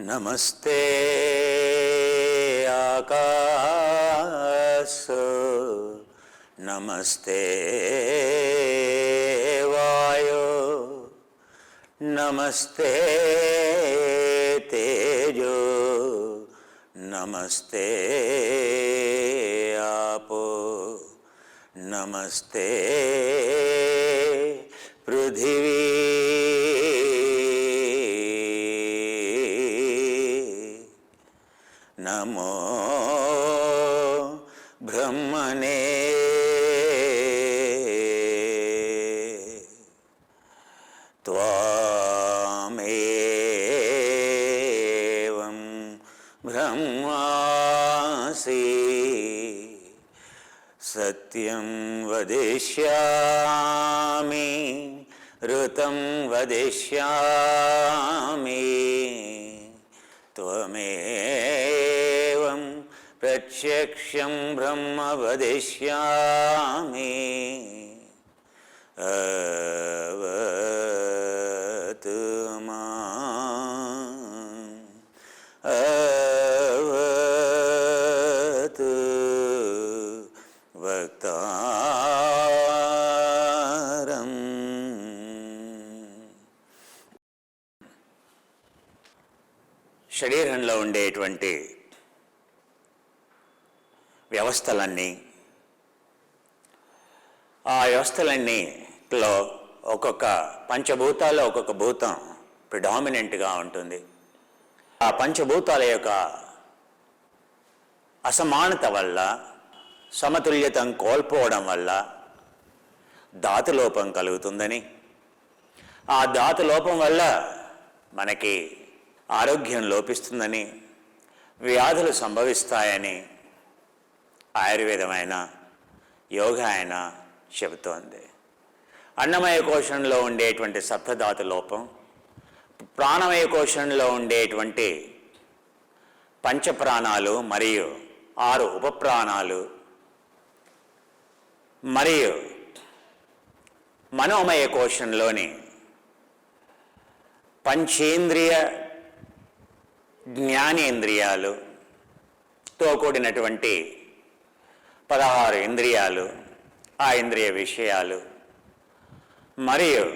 नमस्ते आकाश, नमस्ते वायु, नमस्ते तेजो, नमस्ते आपो, नमस्ते पृथिवी, नमो ब्रह्मणे त्वामेवं ब्रह्मासि सत्यं वदिष्यामि ऋतं वदिष्यामि त्वमेवं प्रत्यक्षं ब्रह्म वदिष्यामि अवतु माम् अवतु वक्तारम्. శరీరంలో ఉండేటువంటి వ్యవస్థలన్నీ, ఆ వ్యవస్థలన్నీలో ఒక్కొక్క పంచభూతాల్లో ఒక్కొక్క భూతం ప్రిడామినెంట్గా ఉంటుంది. ఆ పంచభూతాల యొక్క అసమానత వల్ల, సమతుల్యతను కోల్పోవడం వల్ల ధాతులోపం కలుగుతుందని, ఆ ధాతులోపం వల్ల మనకి ఆరోగ్యం లోపిస్తుందని, వ్యాధులు సంభవిస్తాయని ఆయుర్వేదమైన యోగా అయినా చెబుతోంది. అన్నమయ కోశంలో ఉండేటువంటి సప్తధాతు లోపం, ప్రాణమయ కోశంలో ఉండేటువంటి పంచప్రాణాలు మరియు 6 ఉపప్రాణాలు మరియు మనోమయ కోశంలోని పంచేంద్రియ జ్ఞానేంద్రియాలుతో కూడినటువంటి 16 ఇంద్రియాలు, ఆ ఇంద్రియ విషయాలు మరియు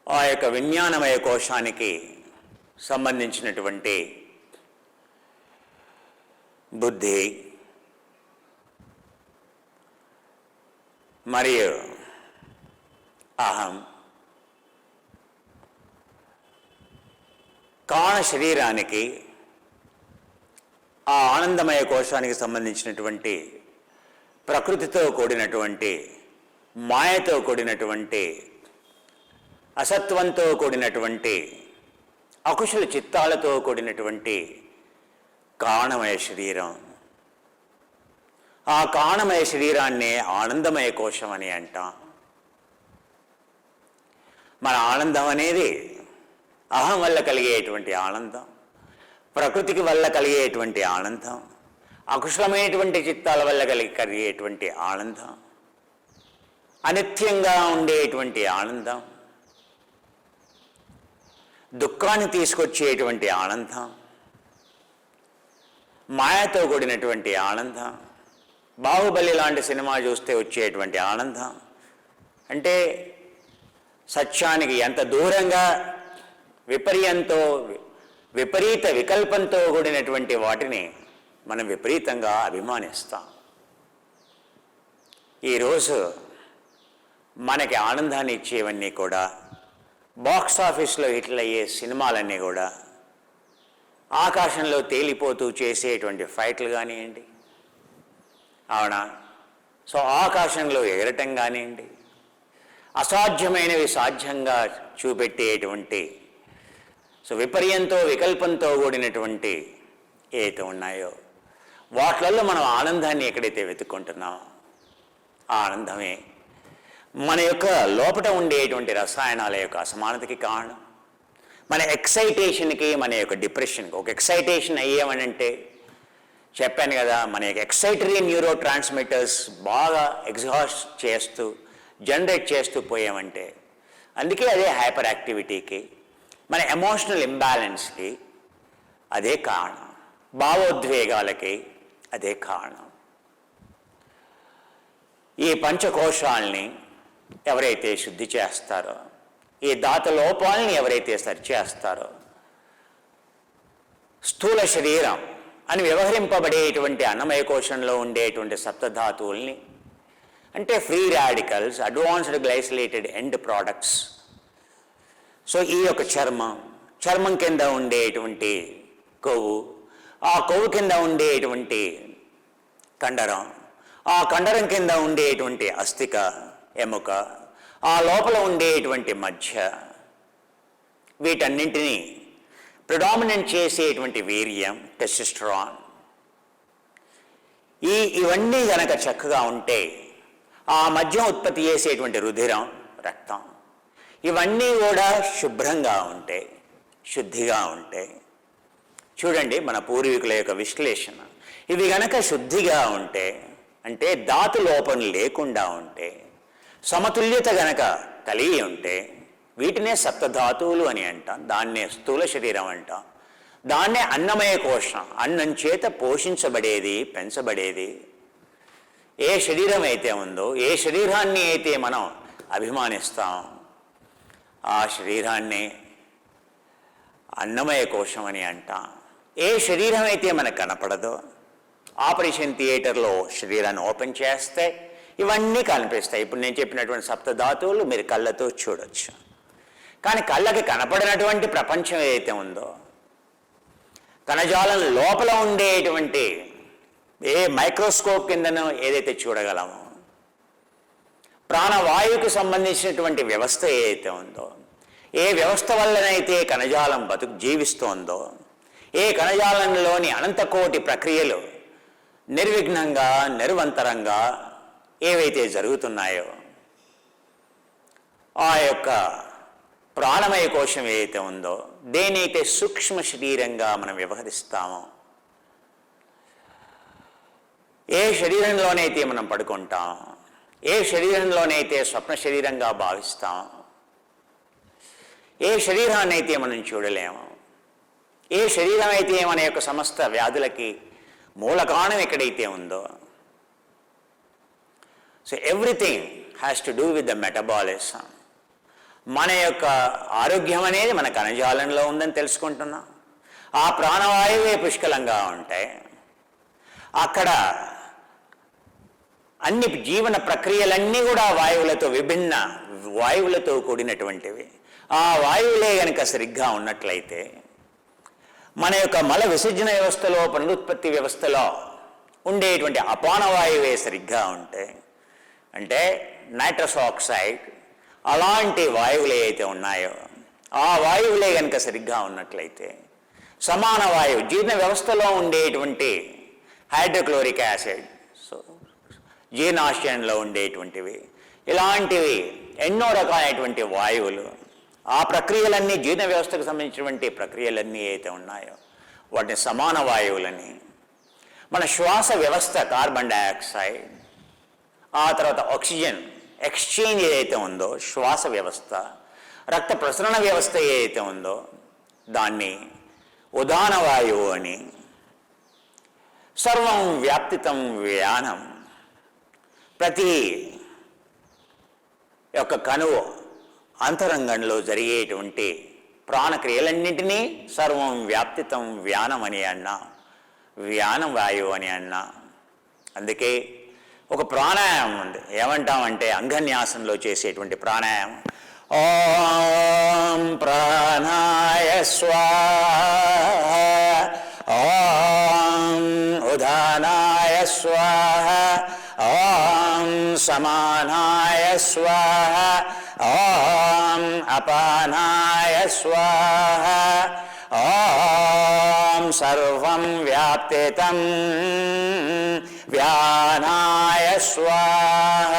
ఆ యొక్క విజ్ఞానమయ కోశానికి సంబంధించినటువంటి బుద్ధి మరియు అహం, కాణ శరీరానికి, ఆ ఆనందమయ కోశానికి సంబంధించినటువంటి ప్రకృతితో కూడినటువంటి, మాయతో కూడినటువంటి, అసత్వంతో కూడినటువంటి, అకుశల చిత్తాలతో కూడినటువంటి కాణమయ శరీరం. ఆ కాణమయ శరీరాన్నే ఆనందమయ కోశం అని అంటాం. మన ఆనందం అనేది అహం వల్ల కలిగేటువంటి ఆనందం, ప్రకృతికి వల్ల కలిగేటువంటి ఆనందం, అకుశలమైనటువంటి చిత్తాల వల్ల కలిగేటువంటి ఆనందం, అనిత్యంగా ఉండేటువంటి ఆనందం, దుఃఖాన్ని తీసుకొచ్చేటువంటి ఆనందం, మాయతో కూడినటువంటి ఆనందం, బాహుబలి లాంటి సినిమా చూస్తే వచ్చేటువంటి ఆనందం. అంటే సత్యానికి ఎంత దూరంగా విపరీత వికల్పంతో కూడినటువంటి వాటిని మనం విపరీతంగా అభిమానిస్తాం. ఈరోజు మనకి ఆనందాన్ని ఇచ్చేవన్నీ కూడా, బాక్స్ ఆఫీస్లో హిట్లు అయ్యే సినిమాలన్నీ కూడా, ఆకాశంలో తేలిపోతూ చేసేటువంటి ఫైట్లు కానివ్వండి, అవునా, సో ఆకాశంలో ఎగరటం కానివ్వండి, అసాధ్యమైనవి సాధ్యంగా చూపెట్టేటువంటి, సో వికల్పంతో కూడినటువంటి ఏవైతే ఉన్నాయో వాటిల్లో మనం ఆనందాన్ని ఎక్కడైతే వెతుక్కుంటున్నామో ఆ ఆనందమే మన యొక్క లోపల ఉండేటువంటి రసాయనాల యొక్క అసమానతకి కారణం. మన ఎక్సైటేషన్కి, మన యొక్క డిప్రెషన్కి, ఒక ఎక్సైటేషన్ అయ్యామనంటే చెప్పాను కదా, మన యొక్క ఎక్సైటరీ న్యూరో ట్రాన్స్మిటర్స్ బాగా ఎగ్జాస్ట్ చేస్తూ జనరేట్ చేస్తూ పోయామంటే అందుకే అదే హైపర్ యాక్టివిటీకి, మన ఎమోషనల్ ఇంబ్యాలెన్స్కి అదే కారణం, భావోద్వేగాలకి అదే కారణం. ఈ పంచకోశాలని ఎవరైతే శుద్ధి చేస్తారో, ఈ దాత లోపాలని ఎవరైతే సరిచేస్తారో, స్థూల శరీరం అని వ్యవహరింపబడేటువంటి అన్నమయ కోశంలో ఉండేటువంటి సప్తధాతువుల్ని, అంటే free radicals, advanced glycylated end products. So ఈ యొక్క చర్మం కింద ఉండేటువంటి కొవ్వు, ఆ కొవ్వు కింద ఉండేటువంటి కండరం, ఆ కండరం కింద ఉండేటువంటి అస్థిక ఎముక, ఆ లోపల ఉండేటువంటి మధ్య, వీటన్నింటినీ ప్రిడామినెంట్ చేసేటువంటి వీర్యం టెస్టోస్టెరాన్. ఇవన్నీ గనక చక్కగా ఉంటే ఆ మధ్య ఉత్పత్తి చేసేటువంటి రుధిరం, రక్తం, ఇవన్నీ కూడా శుభ్రంగా ఉంటే, శుద్ధిగా ఉంటే, చూడండి మన పూర్వీకుల యొక్క విశ్లేషణ, ఇవి గనక శుద్ధిగా ఉంటే, అంటే ధాతు లోపం లేకుండా ఉంటే, సమతుల్యత గనక కలిగి ఉంటే, వీటినే సప్తధాతువులు అని అంటాం. దాన్నే స్థూల శరీరం అంటాం. దాన్నే అన్నమయ కోశం, అన్నం చేత పోషించబడేది, పెంచబడేది. ఏ శరీరం అయితే ఉందో, ఏ శరీరాన్ని అయితే మనం అభిమానిస్తాం, ఆ శరీరాన్ని అన్నమయ కోశం అని అంటాం. ఏ శరీరం అయితే మనకు కనపడదో, ఆపరేషన్ థియేటర్లో శరీరాన్ని ఓపెన్ చేస్తే ఇవన్నీ కనిపిస్తాయి. ఇప్పుడు నేను చెప్పినటువంటి సప్తధాతువులు మీరు కళ్ళతో చూడొచ్చు. కానీ కళ్ళకి కనపడినటువంటి ప్రపంచం ఏదైతే ఉందో, కణజాలం లోపల ఉండేటువంటి ఏ మైక్రోస్కోప్ కిందనో ఏదైతే చూడగలమో, ప్రాణవాయువుకు సంబంధించినటువంటి వ్యవస్థ ఏదైతే ఉందో, ఏ వ్యవస్థ వల్లనైతే కణజాలం జీవిస్తోందో, ఏ కణజాలంలోని అనంతకోటి ప్రక్రియలు నిర్విఘ్నంగా, నిరవంతరంగా ఏవైతే జరుగుతున్నాయో, ఆ యొక్క ప్రాణమయ కోశం ఏదైతే ఉందో, దేనైతే సూక్ష్మ శరీరంగా మనం వ్యవహరిస్తామో, ఏ శరీరంలోనైతే మనం పడుకుంటాం, ఏ శరీరంలోనైతే స్వప్న శరీరంగా భావిస్తాం, ఏ శరీరాన్ని అయితే మనం చూడలేము, ఏ శరీరం అయితే మన యొక్క సమస్త వ్యాధులకి మూల కారణం ఎక్కడైతే ఉందో, so everything has to do with the metabolism. మన యొక్క ఆరోగ్యం అనేది మన కణజాలంలో ఉందని తెలుసుకుంటున్నాం. ఆ ప్రాణవాయువే పుష్కలంగా ఉంటాయి. అక్కడ అన్ని జీవన ప్రక్రియలన్నీ కూడా వాయువులతో, విభిన్న వాయువులతో కూడినటువంటివి. ఆ వాయువులే కనుక సరిగ్గా ఉన్నట్లయితే, మన యొక్క మల విసర్జన వ్యవస్థలో, పునరుత్పత్తి వ్యవస్థలో ఉండేటువంటి అపానవాయువే సరిగ్గా ఉంటే, అంటే నైట్రస్ ఆక్సైడ్ అలాంటి వాయువులు ఏవైతే ఉన్నాయో, ఆ వాయువులే కనుక సరిగ్గా ఉన్నట్లయితే, సమాన వాయువు జీర్ణ వ్యవస్థలో ఉండేటువంటి హైడ్రోక్లోరిక్ యాసిడ్, సో జీర్ణాశయంలో ఉండేటువంటివి, ఇలాంటివి ఎన్నో రకాలైనటువంటి వాయువులు, ఆ ప్రక్రియలన్నీ జీర్ణ వ్యవస్థకు సంబంధించినటువంటి ప్రక్రియలన్నీ ఏవైతే ఉన్నాయో వాటిని సమాన వాయువులని. మన శ్వాస వ్యవస్థ కార్బన్ డైఆక్సైడ్, ఆ తర్వాత ఆక్సిజన్ ఎక్స్చేంజ్ ఏదైతే ఉందో శ్వాస వ్యవస్థ, రక్త ప్రసరణ వ్యవస్థ ఏదైతే ఉందో దాన్ని ఉదాన వాయువు అని. సర్వం వ్యాప్తితం వ్యానం, ప్రతి యొక్క కణువు అంతరంగంలో జరిగేటువంటి ప్రాణక్రియలన్నింటినీ సర్వం వ్యాప్తితం వ్యానం అని అన్నా, వ్యానం వాయువు అని అన్నా. అందుకే ఒక ప్రాణాయామం ఉంది, ఏమంటామంటే అంగన్యాసంలో చేసేటువంటి ప్రాణాయామం. ఓం ప్రాణాయ స్వాహ, ఓం ఉదానాయ స్వాహ, ఓం సమానాయ స్వాహ, ఓం అపానాయ స్వాహ, ఓం సర్వం వ్యాప్తితం వ్యానాయ స్వాహ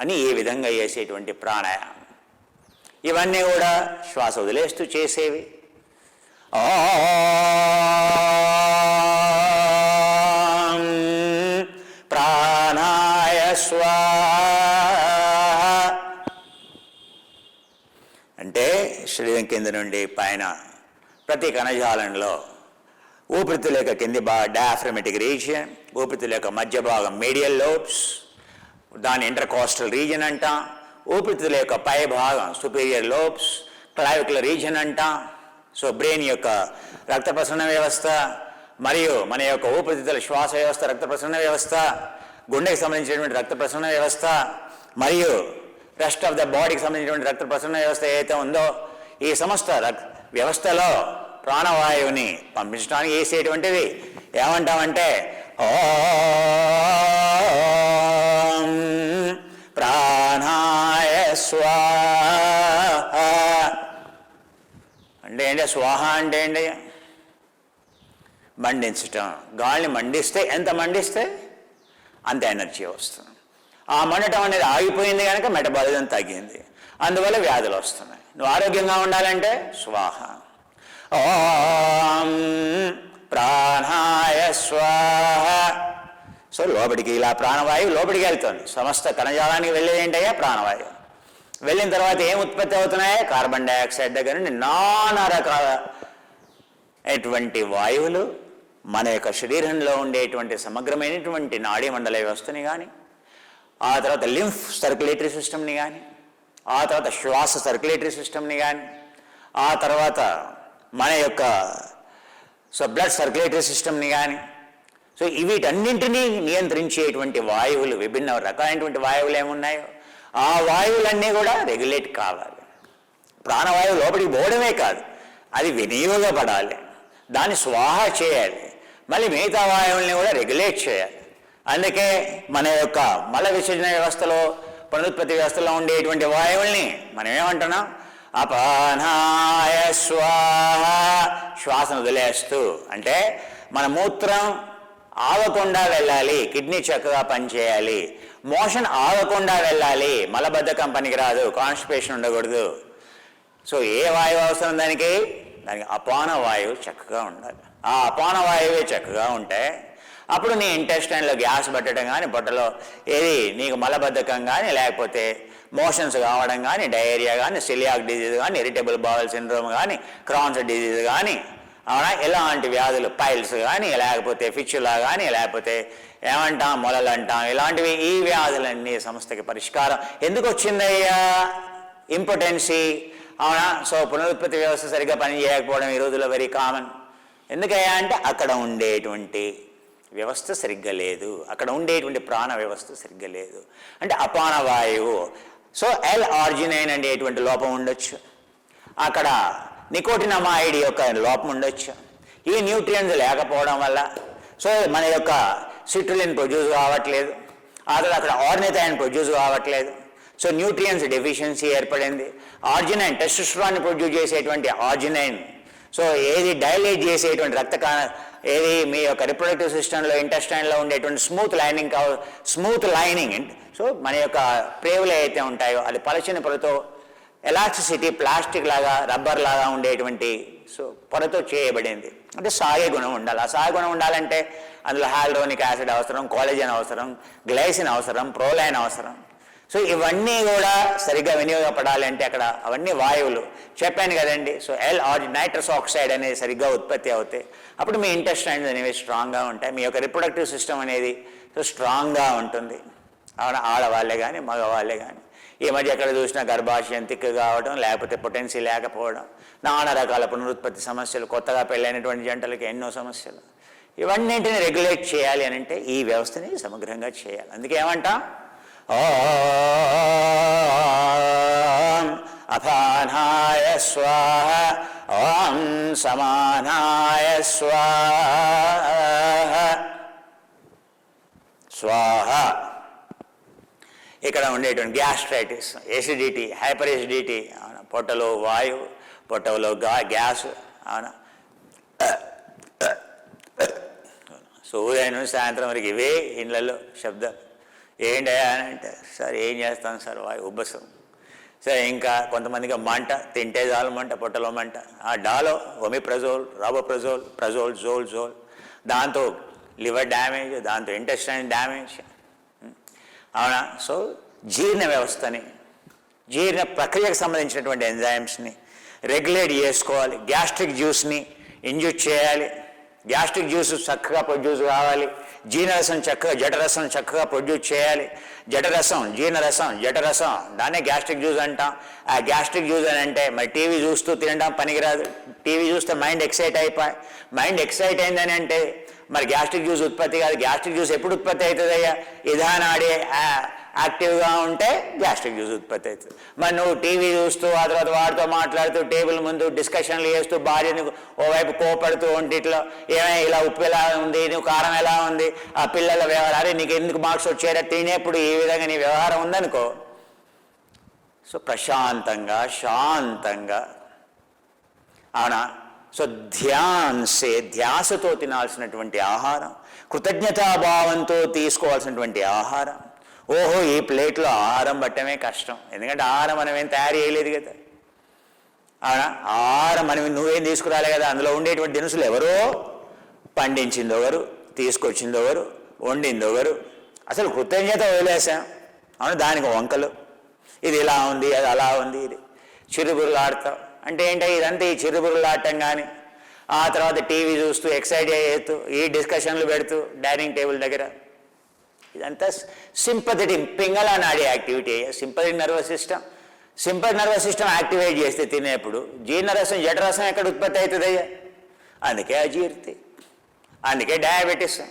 అని ఈ విధంగా చేసేటువంటి ప్రాణాయామం. ఇవన్నీ కూడా శ్వాస వదిలేస్తూ చేసేవి. ఓం ప్రాణాయ స్వాహ, శరీరం కింద నుండి పైన ప్రతి కణజాలంలో ఊపిరితిత్తుల యొక్క కింది భాగం డయాఫ్రమటిక్ రీజియన్, ఊపిరితిత్తుల యొక్క మధ్య భాగం మీడియల్ లోబ్స్, దాని ఇంటర్కోస్టల్ రీజియన్ అంటాం. ఊపిరితిత్తుల యొక్క పై భాగం సుపీరియర్ లోబ్స్, క్లావికులర్ రీజియన్ అంటాం. సో బ్రెయిన్ యొక్క రక్త ప్రసరణ వ్యవస్థ, మరియు మన యొక్క ఊపిరితిత్తుల శ్వాస వ్యవస్థ, రక్త ప్రసరణ వ్యవస్థ, గుండెకి సంబంధించినటువంటి రక్త ప్రసరణ వ్యవస్థ, మరియు రెస్ట్ ఆఫ్ ద బాడీకి సంబంధించినటువంటి రక్త ప్రసరణ వ్యవస్థ ఏదైతే ఉందో, ఈ సమస్త వ్యవస్థలో ప్రాణవాయువుని పంపించడానికి వేసేటువంటిది ఏమంటామంటే ఓం ప్రాణాయ స్వాహ అంటే ఏంటి? స్వాహ అంటే ఏంటి? మండించటం. గాలిని మండిస్తే ఎంత మండిస్తే అంత ఎనర్జీ వస్తుంది. ఆ మండటం అనేది ఆగిపోయింది కనుక మెటబాలిజం తగ్గింది, అందువల్ల వ్యాధులు వస్తున్నాయి. నువ్వు ఆరోగ్యంగా ఉండాలంటే స్వాహ. ఓం ప్రాణాయ స్వాహ. సో లోపలికి ఇలా ప్రాణవాయువు లోపలికి వెళ్తుంది. సమస్త కణజాలానికి వెళ్ళేది ఏంటయ్యా? ప్రాణవాయువు. వెళ్ళిన తర్వాత ఏం ఉత్పత్తి అవుతున్నాయా? కార్బన్ డైఆక్సైడ్ దగ్గర నుండి నానా రకాల వాయువులు మన యొక్క శరీరంలో ఉండేటువంటి సమగ్రమైనటువంటి నాడీ మండల వ్యవస్థని కానీ, ఆ తర్వాత లింఫ్ సర్క్యులేటరీ సిస్టమ్ని కానీ, ఆ తర్వాత శ్వాస సర్క్యులేటరీ సిస్టమ్ని కానీ, ఆ తర్వాత మన యొక్క బ్లడ్ సర్క్యులేటరీ సిస్టమ్ని కానీ, సో వీటన్నింటినీ నియంత్రించేటువంటి వాయువులు, విభిన్న రకాలైనటువంటి వాయువులు ఏమున్నాయో ఆ వాయువులన్నీ కూడా రెగ్యులేట్ కావాలి. ప్రాణవాయువు లోపలికి పోవడమే కాదు, అది వినియోగపడాలి, దాన్ని స్వాహ చేయాలి, మళ్ళీ మిగతా వాయువుల్ని కూడా రెగ్యులేట్ చేయాలి. అందుకే మన యొక్క మల విసర్జన వ్యవస్థలో, పునరుత్పత్తి వ్యవస్థలో ఉండేటువంటి వాయువుల్ని మనం ఏమంటున్నాం? అపానాయ స్వాహ. శ్వాసను వదిలేస్తూ, అంటే మన మూత్రం ఆగకుండా వెళ్ళాలి, కిడ్నీ చక్కగా పనిచేయాలి, మోషన్ ఆగకుండా వెళ్ళాలి, మలబద్ధకం పనికిరాదు, కాన్స్టిపేషన్ ఉండకూడదు. సో ఏ వాయువు అవసరం దానికి? దానికి అపాన వాయువు చక్కగా ఉండాలి. ఆ అపాన వాయువే చక్కగా ఉంటే అప్పుడు నీ ఇంటెస్టైన్లో గ్యాస్ పట్టడం కానీ, పొట్టలో ఏది నీకు మలబద్ధకం కానీ, లేకపోతే మోషన్స్ కావడం కానీ, డయేరియా కానీ, సిలియాక్ డిజీజ్ కానీ, ఇరిటబుల్ బౌల్ సిండ్రోమ్ కానీ, క్రాన్స్ డిజీజ్ కానీ, అవునా, ఇలాంటి వ్యాధులు, పైల్స్ కానీ, లేకపోతే ఫిచ్చులా కానీ, లేకపోతే ఏమంటాం మొలలు అంటాం, ఇలాంటివి, ఈ వ్యాధులన్నీ సంస్థకి పరిష్కారం ఎందుకు వచ్చిందయ్యా? ఇంపార్టెన్సీ, అవునా. సో పునరుత్పత్తి వ్యవస్థ సరిగ్గా పనిచేయకపోవడం ఈ రోజుల్లో వెరీ కామన్. ఎందుకయ్యా అంటే అక్కడ ఉండేటువంటి వ్యవస్థ సరిగ్గా లేదు, అక్కడ ఉండేటువంటి ప్రాణ వ్యవస్థ సరిగ్గా లేదు. అంటే అపాన వాయువు, సో ఎల్ ఆర్జినైన్ అనేటువంటి లోపం ఉండొచ్చు, అక్కడ నికోటినమాయిడ్ యొక్క లోపం ఉండొచ్చు. ఈ న్యూట్రియంట్స్ లేకపోవడం వల్ల సో మన యొక్క సిట్రులిన్ ప్రొడ్యూస్ కావట్లేదు, అక్కడ ఆర్నిథైన్ ప్రొడ్యూస్ కావట్లేదు. సో న్యూట్రియంట్స్ డెఫిషియన్సీ ఏర్పడింది. ఆర్జినైన్, టెస్టోస్టెరాన్ ప్రొడ్యూస్ చేసేటువంటి ఆర్జినైన్, సో ఏది డైలేట్ చేసేటువంటి ఏది మీ యొక్క రిప్రొడక్టివ్ సిస్టంలో, ఇంటెస్టైన్లో ఉండేటువంటి స్మూత్ లైనింగ్, సో మన యొక్క ప్రేవులు ఏవైతే ఉంటాయో అది పలచని పొరతో, ఎలాస్టిసిటీ, ప్లాస్టిక్ లాగా, రబ్బర్ లాగా ఉండేటువంటి సో పొరతో చేయబడింది. అంటే సాగే గుణం ఉండాలి. ఆ సాగే గుణం ఉండాలంటే అందులో హ్యాల్రోనిక్ యాసిడ్ అవసరం, కొలెజన్ అవసరం, గ్లైసిన్ అవసరం, ప్రోలైన్ అవసరం. సో ఇవన్నీ కూడా సరిగ్గా వినియోగపడాలి అంటే అక్కడ అవన్నీ వాయువులు చెప్పాను కదండి. సో నైట్రస్ ఆక్సైడ్ అనేది సరిగ్గా ఉత్పత్తి అవుతాయి, అప్పుడు మీ ఇంటెస్టైన్స్ అనేవి స్ట్రాంగ్గా ఉంటాయి, మీ యొక్క రిప్రొడక్టివ్ సిస్టమ్ అనేది సో స్ట్రాంగ్గా ఉంటుంది. అవునా, ఆడవాళ్ళే కానీ మగవాళ్ళే కానీ. ఈ మధ్య ఎక్కడ చూసినా గర్భాశయం తిక్కు కావడం, లేకపోతే పొటెన్సీ లేకపోవడం, నానా రకాల పునరుత్పత్తి సమస్యలు, కొత్తగా పెళ్ళైనటువంటి జంటలకి ఎన్నో సమస్యలు. ఇవన్నింటిని రెగ్యులేట్ చేయాలి అని అంటే ఈ వ్యవస్థని సమగ్రంగా చేయాలి. అందుకే ఏమంటాం? ఓం అపానాయ స్వాహ, ఓం సమానాయ స్వాహ. స్వాహ. ఇక్కడ ఉండేటువంటి గ్యాస్ట్రైటిస్, ఎసిడిటీ, హైపర్ ఎసిడిటీ, పొట్టలో వాయువు, పొట్టలో గ్యాస్, అవునా. సో ఉదయం నుంచి సాయంత్రం వరకు ఇవే ఇళ్ళల్లో శబ్దం. ఏంటయ్యా అని అంటే, సార్ ఏం చేస్తాను సార్, వాయు ఉబ్బసం. సరే ఇంకా కొంతమందికి మంట, తింటే చాలు మంట, పొట్టలో మంట. ఆ డాలో ఒమిప్రజోల్, రాబోప్రజోల్, ప్రజోల్, జోల్, దాంతో లివర్ డ్యామేజ్, దాంతో ఇంటెస్టైన్ డ్యామేజ్, అవునా. సో జీర్ణ వ్యవస్థని, జీర్ణ ప్రక్రియకు సంబంధించినటువంటి ఎంజైమ్స్ని రెగ్యులేట్ చేసుకోవాలి. గ్యాస్ట్రిక్ జ్యూస్ని ఇంజెక్ట్ చేయాలి. గ్యాస్ట్రిక్ జ్యూస్ చక్కగా ప్రొడ్యూస్ కావాలి. జీర్ణరసం చక్కగా జఠరసం చక్కగా ప్రొడ్యూస్ చేయాలి. జఠరసం జీర్ణరసం జఠరసం దాన్నే గ్యాస్ట్రిక్ జ్యూస్ అంటాం. ఆ గ్యాస్ట్రిక్ జ్యూస్ అని అంటే మరి టీవీ చూస్తూ తినడం పనికిరాదు. టీవీ చూస్తే మైండ్ ఎక్సైట్ అయిపోయి మైండ్ ఎక్సైట్ అయిందని అంటే మరి గ్యాస్ట్రిక్ జ్యూస్ ఉత్పత్తి కాదు. గ్యాస్ట్రిక్ జ్యూస్ ఎప్పుడు ఉత్పత్తి అవుతుంది అయ్యా? విధానాడే యాక్టివ్గా ఉంటే గ్యాస్ట్రిక్ జ్యూస్ ఉత్పత్తి అవుతుంది. మరి నువ్వు టీవీ చూస్తూ ఆ తర్వాత వాడితో మాట్లాడుతూ టేబుల్ ముందు డిస్కషన్లు చేస్తూ భార్యను ఓవైపు కోపడుతూ ఒంటిట్లో ఏమైనా ఇలా ఉప్పు ఎలా ఉంది, నువ్వు కారం ఎలా ఉంది, ఆ పిల్లల వ్యవహారం నీకు ఎందుకు మార్క్స్ వచ్చారో తినేప్పుడు ఈ విధంగా నీ వ్యవహారం ఉందనుకో, సో ప్రశాంతంగా శాంతంగా అవునా. సో ధ్యాసతో తినాల్సినటువంటి ఆహారం, కృతజ్ఞతాభావంతో తీసుకోవాల్సినటువంటి ఆహారం. ఓహో ఈ ప్లేట్లో ఆహారం పట్టమే కష్టం, ఎందుకంటే ఆహారం మనం ఏం తయారు చేయలేదు కదా. అవునా, ఆహారం మనం నువ్వేం తీసుకురాలే కదా. అందులో ఉండేటువంటి దినుసులు ఎవరో పండించింది ఒకరు, తీసుకొచ్చింది ఒకరు, వండింది ఒకరు. అసలు కృతజ్ఞత వదిలేసాం. అవును, దానికి వంకలు, ఇది ఇలా ఉంది అది అలా ఉంది, ఇది చిరుబురులాడతాం అంటే ఏంటో ఇదంతా ఈ చిరుబురులాడటం. కానీ ఆ తర్వాత టీవీ చూస్తూ ఎక్సైట్ అయ్యేస్తూ ఈ డిస్కషన్లు పెడుతూ డైనింగ్ టేబుల్ దగ్గర, ఇదంతా సింపథెటిక్ పింగళ నాడి యాక్టివిటీ అయ్యా. సింపథెటిక్ నర్వస్ సిస్టమ్ యాక్టివేట్ చేస్తే తినేప్పుడు జీర్ణరసం జఠరసం ఎక్కడ ఉత్పత్తి అవుతుంది అయ్యా? అందుకే అజీర్తి, అందుకే డయాబెటీస్.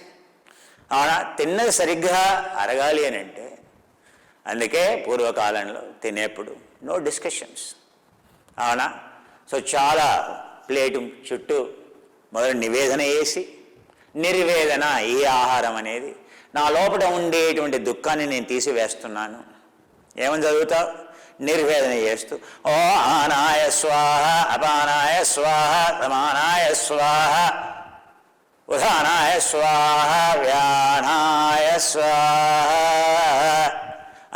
అవునా, తిన్నది సరిగ్గా అరగాలి అని అంటే అందుకే పూర్వకాలంలో తినేప్పుడు నో డిస్కషన్స్. అవునా, సో చాలా ప్లేటు చుట్టూ మొదలు నివేదన వేసి, నిర్వేదన ఈ ఆహారం అనేది నా లోపల ఉండేటువంటి దుఃఖాన్ని నేను తీసివేస్తున్నాను. ఏమని చదువుతావు? నిర్వేదన చేస్తూ ఓ ఆనాయ స్వాహ, అపానాయ స్వాహ, సమానాయ స్వాహ, ఉదానాయ స్వాహ, వ్యానాయ స్వాహ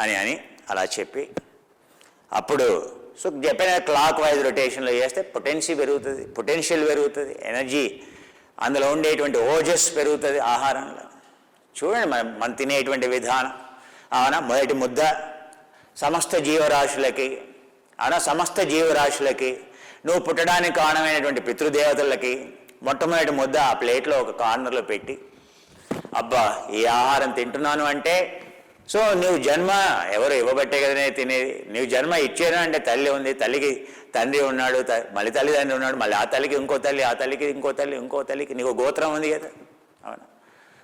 అని అలా చెప్పి అప్పుడు సో చెప్పిన క్లాక్ వైజ్ రొటేషన్లో చేస్తే పొటెన్షియల్ పెరుగుతుంది, ఎనర్జీ అందులో ఉండేటువంటి ఓజస్ పెరుగుతుంది ఆహారంలో. చూడండి మనం తినేటువంటి విధానం. అవునా, మొదటి ముద్ద సమస్త జీవరాశులకి, అవునా సమస్త జీవరాశులకి నువ్వు పుట్టడానికి కారణమైనటువంటి పితృదేవతలకి మొట్టమొదటి ముద్ద ఆ ప్లేట్లో ఒక కార్నర్లో పెట్టి, అబ్బా ఈ ఆహారం తింటున్నాను అంటే సో నువ్వు జన్మ ఎవరు ఇవ్వబట్టే కదనే తినేది. నువ్వు జన్మ ఇచ్చాను అంటే తల్లి ఉంది, తల్లికి తండ్రి ఉన్నాడు, మళ్ళీ తల్లిదండ్రి ఉన్నాడు, మళ్ళీ ఆ తల్లికి ఇంకో తల్లి, ఆ తల్లికి ఇంకో తల్లి, ఇంకో తల్లికి నీకు గోత్రం ఉంది కదా. అవునా,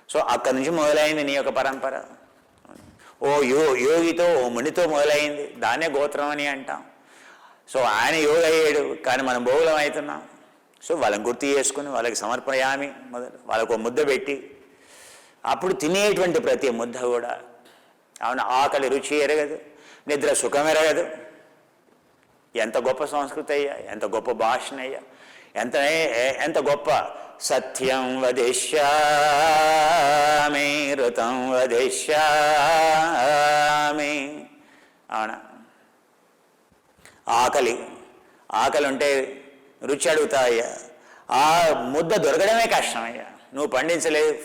సో అక్కడి నుంచి మొదలైంది నీ యొక్క పరంపర. ఓ యోగితో ఓ మునితో మొదలైంది, దాన్నే గోత్రం అని అంటాం. సో ఆయన యోగి అయ్యాడు, కానీ మనం బహుళం అవుతున్నాం. సో వాళ్ళని గుర్తు చేసుకుని వాళ్ళకి సమర్పయామి మొదలు వాళ్ళకు ముద్ద పెట్టి అప్పుడు తినేటువంటి ప్రతి ముద్ద కూడా అవును ఆకలి రుచి ఎరగదు, నిద్ర సుఖం ఎరగదు. ఎంత గొప్ప సంస్కృతి అయ్యా, ఎంత గొప్ప భాషనయ్యా, ఎంత గొప్ప సత్యం వదిష్యామి ఋతం వదిష్యామి. అవునా, ఆకలి ఉంటే రుచి అడుగుతాయ్యా. ఆ ముద్ద దొరకడమే కష్టమయ్యా. నువ్వు పండించలేదు,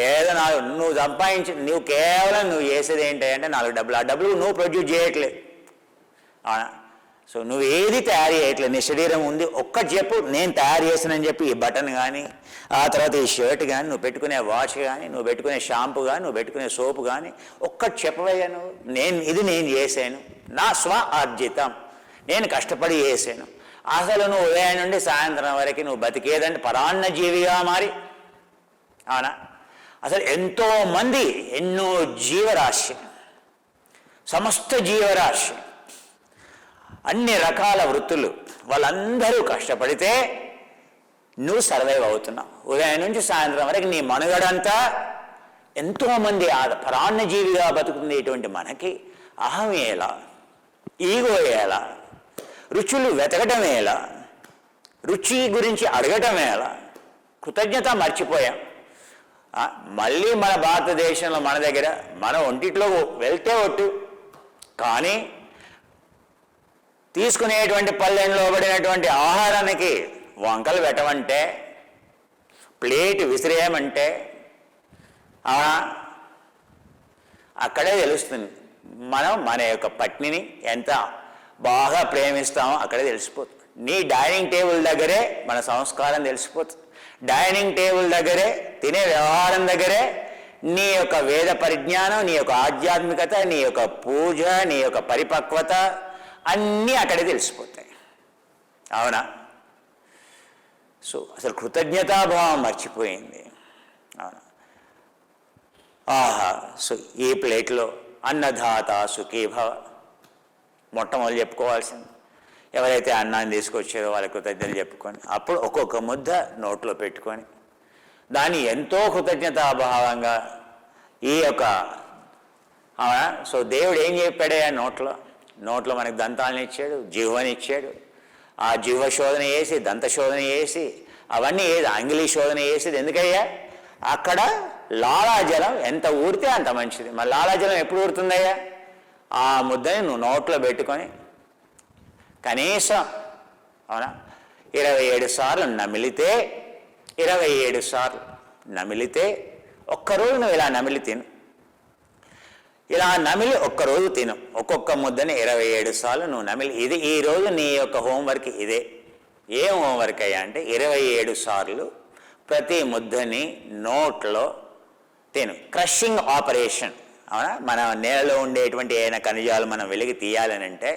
ఏదో నువ్వు సంపాదించి నువ్వు కేవలం నువ్వు చేసేది ఏంటంటే 4 డబ్బులు, ఆ డబ్బులు నువ్వు ప్రొడ్యూస్ చేయట్లేదు. అవునా, సో నువ్వు ఏది తయారు చేయట్లేదు. నీ శరీరం ఉంది, ఒక్కటి చెప్పు నేను తయారు చేసానని చెప్పి ఈ బటన్ కానీ, ఆ తర్వాత ఈ షర్ట్ కానీ, నువ్వు పెట్టుకునే వాచ్ కానీ, నువ్వు పెట్టుకునే షాంపూ కానీ, నువ్వు పెట్టుకునే సోపు కానీ ఒక్కటి చెప్పవయ్యా నువ్వు. నేను చేశాను, నా స్వ ఆర్జితం, నేను కష్టపడి చేశాను. అసలు నువ్వు ఉదయం నుండి సాయంత్రం వరకు నువ్వు బతికేదంటే పరాన్న జీవిగా మారి. అవునా, అసలు ఎంతోమంది ఎన్నో జీవరాశి, సమస్త జీవరాశి, అన్ని రకాల వృత్తులు వాళ్ళందరూ కష్టపడితే నువ్వు సర్వైవ్ అవుతున్నావు. ఉదయం నుంచి సాయంత్రం వరకు నీ మనుగడంతా ఎంతోమంది ప్రాణజీవిగా బతుకునేటువంటి మనకి అహం ఎలా, ఈగో ఎలా, రుచులు వెతకటం ఎలా, రుచి గురించి అడగటం ఎలా, కృతజ్ఞత మర్చిపోయాం. మళ్ళీ మన భారతదేశంలో మన దగ్గర మన ఒంటిట్లో వెళ్తే ఒట్టు, కానీ తీసుకునేటువంటి పల్లెంలో పడినటువంటి ఆహారానికి వంకలు పెట్టమంటే, ప్లేట్ విసిరేయమంటే అక్కడే తెలుస్తుంది మనం మన యొక్క పట్నిని ఎంత బాగా ప్రేమిస్తామో అక్కడే తెలిసిపోతుంది. నీ డైనింగ్ టేబుల్ దగ్గరే మన సంస్కారం తెలిసిపోతుంది. డైనింగ్ టేబుల్ దగ్గరే, తినే వ్యవహారం దగ్గరే నీ యొక్క వేద పరిజ్ఞానం, నీ యొక్క ఆధ్యాత్మికత, నీ యొక్క పూజ, నీ యొక్క పరిపక్వత అన్నీ అక్కడే తెలిసిపోతాయి. అవునా? సో అసలు కృతజ్ఞతాభావం మర్చిపోయింది. అవునా? ఆహా, సో ఈ ప్లేట్లో అన్నదాత సుఖీభవ మొట్టమొదటి చెప్పుకోవాల్సింది. ఎవరైతే అన్నాన్ని తీసుకొచ్చారో వాళ్ళ కృతజ్ఞతలు చెప్పుకొని అప్పుడు ఒక్కొక్క ముద్ద నోట్లో పెట్టుకొని దాన్ని ఎంతో కృతజ్ఞతాభావంగా ఈ యొక్క అవునా. సో దేవుడు ఏం చెప్పాడే నోట్లో మనకు దంతాలను ఇచ్చాడు, జిహ్వని ఇచ్చాడు. ఆ జిహ్వ శోధన చేసి, దంత శోధన చేసి, అవన్నీ అంగిలి శోధన చేసేది ఎందుకయ్యా? అక్కడ లాలాజలం ఎంత ఊరితే అంత మంచిది. మరి లాలాజలం ఎప్పుడు ఊరుతుందయ్యా? ఆ ముద్దని నువ్వు నోట్లో పెట్టుకొని కనీసం అవునా 27 సార్లు నమిలితే, 27 సార్లు నమిలితే, ఒక్కరోజు నువ్వు ఇలా నమిలి తిను. ఇలా నమిలి ఒక్కరోజు తిను. ఒక్కొక్క ముద్దని 27 సార్లు నువ్వు నమిలి. ఇది ఈరోజు నీ యొక్క హోంవర్క్ ఇదే. ఏం హోంవర్క్ అయ్యా అంటే 27 సార్లు ప్రతి ముద్దని నోట్లో తిను. Crushing operation. అవునా? మన నేలలో ఉండేటువంటి ఏదైనా ఖనిజాలు మనం వెలికి తీయాలని అంటే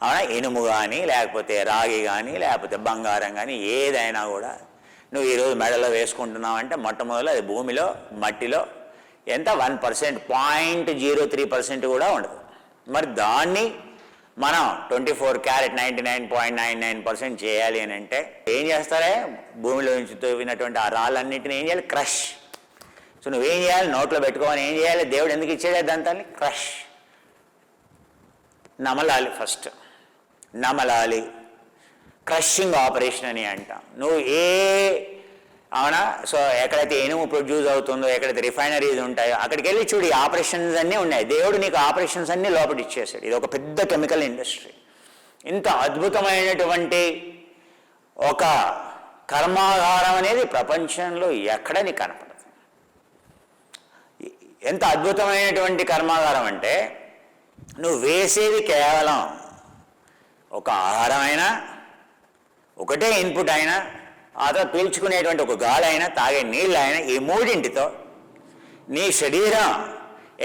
అవునా, ఇనుము కానీ, లేకపోతే రాగి కానీ, లేకపోతే బంగారం కానీ, ఏదైనా కూడా నువ్వు ఈరోజు మెడలో వేసుకుంటున్నావు అంటే మొట్టమొదలు అది భూమిలో, మట్టిలో ఎంత 1%, 0.03% కూడా ఉండదు. మరి దాన్ని మనం 24 క్యారెట్ 99.99% చేయాలి అని అంటే ఏం చేస్తారే? భూమిలో నుంచి తవ్వినటువంటి ఆ రాళ్ళన్నింటినీ ఏం చేయాలి? క్రష్. సో నువ్వేం చేయాలి? నోట్లో పెట్టుకోవాలి. ఏం చేయాలి? దేవుడు ఎందుకు ఇచ్చాడే దాంతాన్ని? క్రష్. నమలాలి. ఫస్ట్ నమలాలి. క్రషింగ్ ఆపరేషన్ అని అంటాం. నువ్వు అవునా. సో ఎక్కడైతే ఇనుము ప్రొడ్యూస్ అవుతుందో, ఎక్కడైతే రిఫైనరీస్ ఉంటాయో అక్కడికి వెళ్ళి చూడు, ఈ ఆపరేషన్స్ అన్నీ ఉన్నాయి. దేవుడు నీకు ఆపరేషన్స్ అన్నీ లోపల ఇచ్చేసాడు. ఇది ఒక పెద్ద కెమికల్ ఇండస్ట్రీ. ఇంత అద్భుతమైనటువంటి ఒక కర్మాగారం అనేది ప్రపంచంలో ఎక్కడ నీకు కనపడదు. ఎంత అద్భుతమైనటువంటి కర్మాగారం అంటే నువ్వు వేసేది కేవలం ఒక ఆహారమైనా, ఒకటే ఇన్పుట్ అయినా, ఆ తర్వాత పీల్చుకునేటువంటి ఒక గాలి అయినా, తాగే నీళ్ళు అయినా, ఈ మూడింటితో నీ శరీరం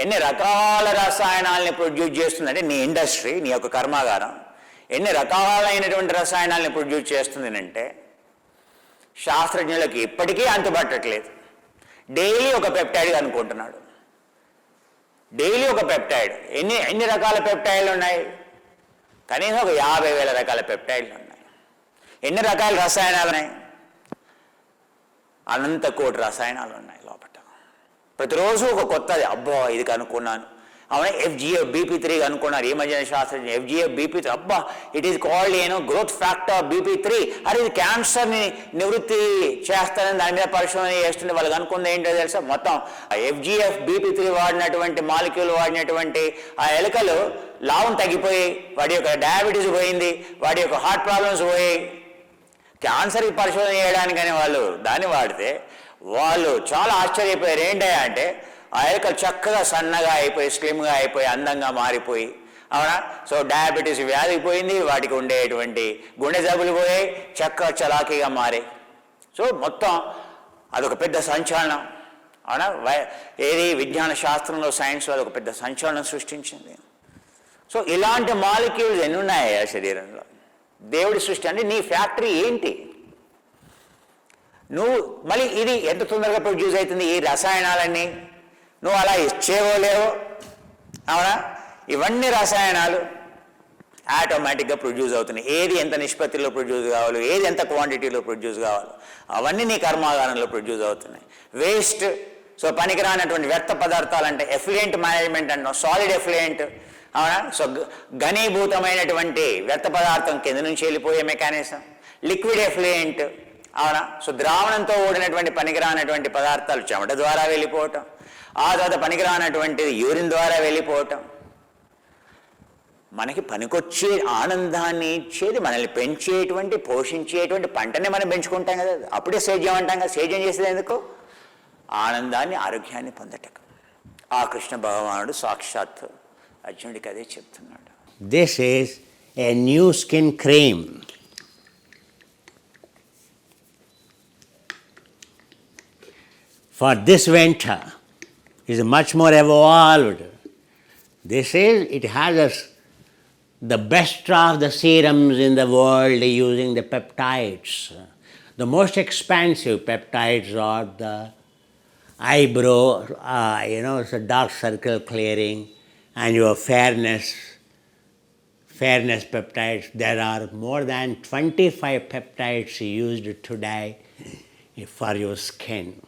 ఎన్ని రకాల రసాయనాలని ప్రొడ్యూస్ చేస్తుందంటే, నీ ఇండస్ట్రీ, నీ యొక్క కర్మాగారం ఎన్ని రకాలైనటువంటి రసాయనాలని ప్రొడ్యూస్ చేస్తుంది అంటే శాస్త్రజ్ఞులకి ఇప్పటికీ అంతుపట్టట్లేదు. డైలీ ఒక పెప్టైడ్ అనుకుంటున్నాడు. డైలీ ఒక పెప్టైడ్. ఎన్ని రకాల పెప్టైడ్లు ఉన్నాయి? కనీసం ఒక 50,000 రకాల పెప్టైడ్లు ఉన్నాయి. ఎన్ని రకాల రసాయనాలు ఉన్నాయి? అనంత కోటి రసాయనాలు ఉన్నాయి లోపల. ప్రతిరోజు ఒక కొత్తది. అబ్బా ఇది కనుక్కున్నాను. అవునా, FGF BP3 కనుక్కున్నారు ఈ మధ్యన శాస్త్రజ్ఞ. FGF BP3 అబ్బా it is called growth factor BP3. అది ఇది క్యాన్సర్ని నివృత్తి చేస్తారని దాని మీద పరిశోధన చేస్తుంటే వాళ్ళు కనుక్కుంది ఏంటో తెలుసా? మొత్తం FGF BP3 వాడినటువంటి మాలిక్యూల్ వాడినటువంటి ఆ ఎలుకలు లావం తగ్గిపోయి, వాడి యొక్క డయాబెటీస్ పోయింది, వాడి యొక్క హార్ట్ ప్రాబ్లమ్స్ పోయి. క్యాన్సర్కి పరిశోధన చేయడానికని వాళ్ళు దాన్ని వాడితే వాళ్ళు చాలా ఆశ్చర్యపోయారు. ఏంటంటే అంటే ఆ ఎలుకలు చక్కగా సన్నగా అయిపోయి, స్లిమ్గా అయిపోయి, అందంగా మారిపోయి. అవునా. సో డయాబెటీస్ వ్యాధి పోయింది, వాటికి ఉండేటువంటి గుండె జబ్బులు పోయాయి, చక్కగా చలాకీగా మారాయి. సో మొత్తం అదొక పెద్ద సంచలనం. అవునా. ఏది విజ్ఞాన శాస్త్రంలో, సైన్స్లో అదొక పెద్ద సంచలనం సృష్టించింది. సో ఇలాంటి మాలిక్యూల్స్ ఎన్ని ఉన్నాయా శరీరంలో? దేవుడి సృష్టి. అంటే నీ ఫ్యాక్టరీ ఏంటి? నువ్వు మళ్ళీ ఇది ఎంత తొందరగా ప్రొడ్యూస్ అవుతుంది ఈ రసాయనాలన్నీ? నువ్వు అలా ఇచ్చేవోలేవో. అవునా. ఇవన్నీ రసాయనాలు ఆటోమేటిక్గా ప్రొడ్యూస్ అవుతున్నాయి. ఏది ఎంత నిష్పత్తిలో ప్రొడ్యూస్ కావాలో, ఏది ఎంత క్వాంటిటీలో ప్రొడ్యూస్ కావాలో అవన్నీ నీ కర్మాగారంలో ప్రొడ్యూస్ అవుతున్నాయి. వేస్ట్, సో పనికిరానటువంటి వ్యర్థ పదార్థాలు అంటే ఎఫ్లుయెంట్ మేనేజ్మెంట్ అంటాం, సాలిడ్ ఎఫ్లుయెంట్. అవునా. సో ఘనీభూతమైనటువంటి వ్యర్థ పదార్థం కింద నుంచి వెళ్ళిపోయే మెకానిజం. Liquid effluent. అవునా. సో ద్రావణంతో ఓడినటువంటి పనికిరానటువంటి పదార్థాలు చెమట ద్వారా వెళ్ళిపోవటం, ఆ తర్వాత పనికిరానటువంటిది యూరిన్ ద్వారా వెళ్ళిపోవటం. మనకి పనికొచ్చే ఆనందాన్ని ఇచ్చేది, మనల్ని పెంచేటువంటి, పోషించేటువంటి పంటనే మనం పెంచుకుంటాం కదా. అప్పుడే సేద్యం అంటాం కదా. సేద్యం చేసేది ఎందుకు? ఆనందాన్ని, ఆరోగ్యాన్ని పొందటం. ఆ కృష్ణ భగవానుడు సాక్షాత్ అర్జునుడికి అదే చెప్తున్నాడు. This is a new skin cream. For this winter is much more evolved. It has the best of the serums in the world using the peptides. The most expensive peptides are the eyebrow, it's a dark circle clearing, and your fairness peptides. There are more than 25 peptides used today for your skin.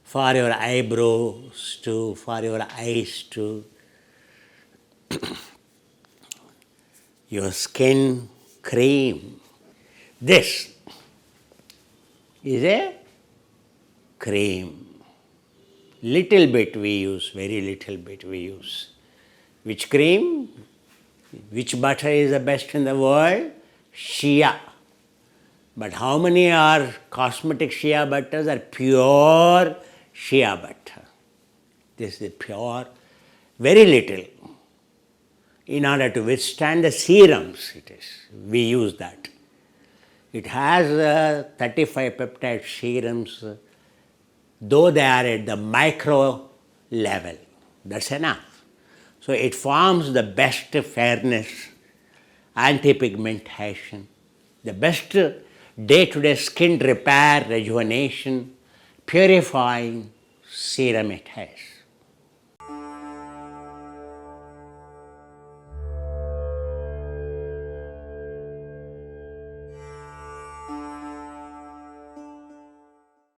For your eyebrows too, for your eyes too. Your skin cream. This is a cream. Little bit we use, very little bit we use. Which cream? Which butter is the best in the world? Shea. But how many are cosmetic shea butters are pure shea butter? This is pure, very little. In order to withstand the serums, we use that. It has 35 peptide serums, though they are at the micro level. That's enough. So it forms the best fairness, anti-pigmentation, the best day-to-day skin repair, rejuvenation, purifying serum it has.